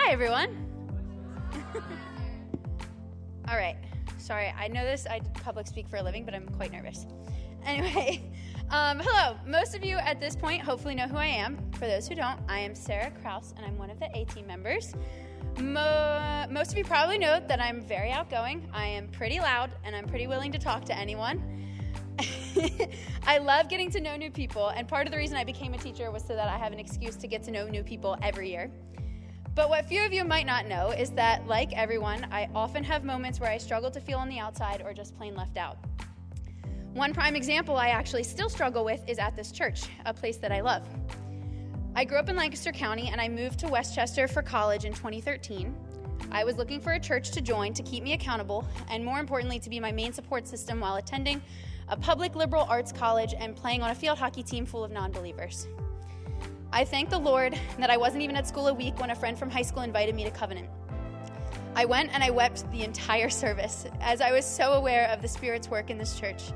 Hi, everyone. All right. Sorry, I know this. I public speak for a living, but I'm quite nervous. Anyway, hello. Most of you at this point hopefully know who I am. For those who don't, I am Sarah Krause, and I'm one of the A team members. Most of you probably know that I'm very outgoing. I am pretty loud, and I'm pretty willing to talk to anyone. I love getting to know new people, and part of the reason I became a teacher was so that I have an excuse to get to know new people every year. But what few of you might not know is that, like everyone, I often have moments where I struggle to feel on the outside or just plain left out. One prime example I actually still struggle with is at this church, a place that I love. I grew up in Lancaster County, and I moved to Westchester for college in 2013. I was looking for a church to join to keep me accountable, and more importantly, to be my main support system while attending a public liberal arts college and playing on a field hockey team full of non-believers. I thank the Lord that I wasn't even at school a week when a friend from high school invited me to Covenant. I went and I wept the entire service as I was so aware of the Spirit's work in this church.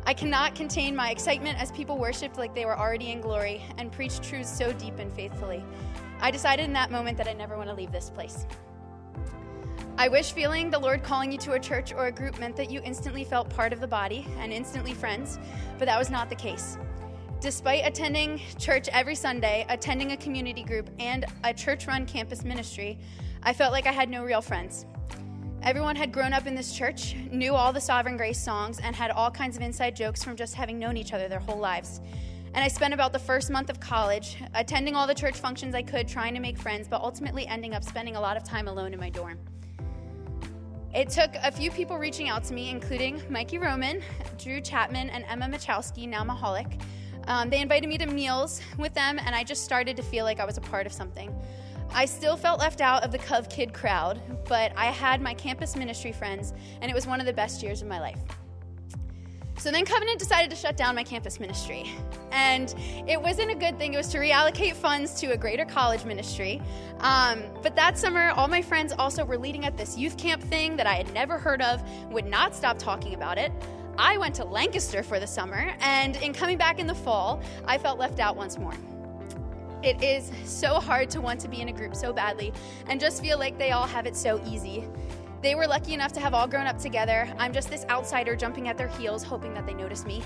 I cannot contain my excitement as people worshiped like they were already in glory and preached truths so deep and faithfully. I decided in that moment that I never want to leave this place. I wish feeling the Lord calling you to a church or a group meant that you instantly felt part of the body and instantly friends, but that was not the case. Despite attending church every Sunday, attending a community group, and a church-run campus ministry, I felt like I had no real friends. Everyone had grown up in this church, knew all the Sovereign Grace songs, and had all kinds of inside jokes from just having known each other their whole lives. And I spent about the first month of college attending all the church functions I could, trying to make friends, but ultimately ending up spending a lot of time alone in my dorm. It took a few people reaching out to me, including Mikey Roman, Drew Chapman, and Emma Michalski, now Mahalik. They invited me to meals with them, and I just started to feel like I was a part of something. I still felt left out of the Cov Kid crowd, but I had my campus ministry friends, and it was one of the best years of my life. So then Covenant decided to shut down my campus ministry, and it wasn't a good thing. It was to reallocate funds to a greater college ministry. But that summer, all my friends also were leading at this youth camp thing that I had never heard of, would not stop talking about it. I went to Lancaster for the summer, and in coming back in the fall, I felt left out once more. It is so hard to want to be in a group so badly and just feel like they all have it so easy. They were lucky enough to have all grown up together. I'm just this outsider jumping at their heels, hoping that they notice me.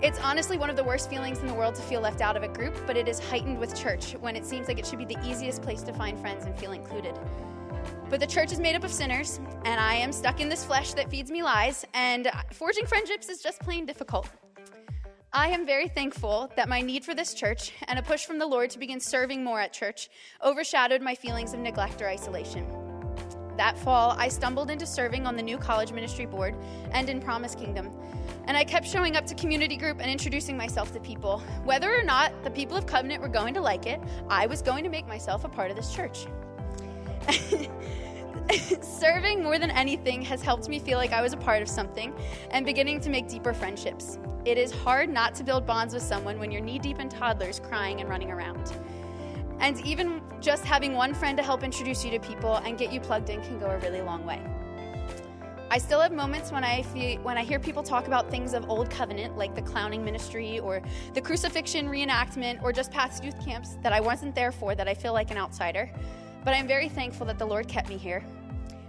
It's honestly one of the worst feelings in the world to feel left out of a group, but it is heightened with church when it seems like it should be the easiest place to find friends and feel included. But the church is made up of sinners, and I am stuck in this flesh that feeds me lies, and forging friendships is just plain difficult. I am very thankful that my need for this church and a push from the Lord to begin serving more at church overshadowed my feelings of neglect or isolation. That fall, I stumbled into serving on the new college ministry board and in Promise Kingdom, and I kept showing up to community group and introducing myself to people. Whether or not the people of Covenant were going to like it, I was going to make myself a part of this church. Serving more than anything has helped me feel like I was a part of something and beginning to make deeper friendships. It is hard not to build bonds with someone when you're knee-deep in toddlers crying and running around. And even just having one friend to help introduce you to people and get you plugged in can go a really long way. I still have moments when I hear people talk about things of old Covenant, like the clowning ministry or the crucifixion reenactment or just past youth camps that I wasn't there for, that I feel like an outsider. But I'm very thankful that the Lord kept me here.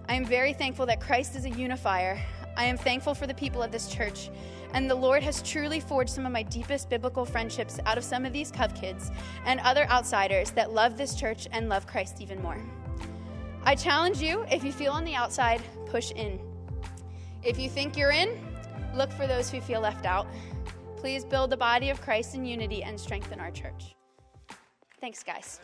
I am very thankful that Christ is a unifier. I am thankful for the people of this church. And the Lord has truly forged some of my deepest biblical friendships out of some of these Cov kids and other outsiders that love this church and love Christ even more. I challenge you, if you feel on the outside, push in. If you think you're in, look for those who feel left out. Please build the body of Christ in unity and strengthen our church. Thanks, guys.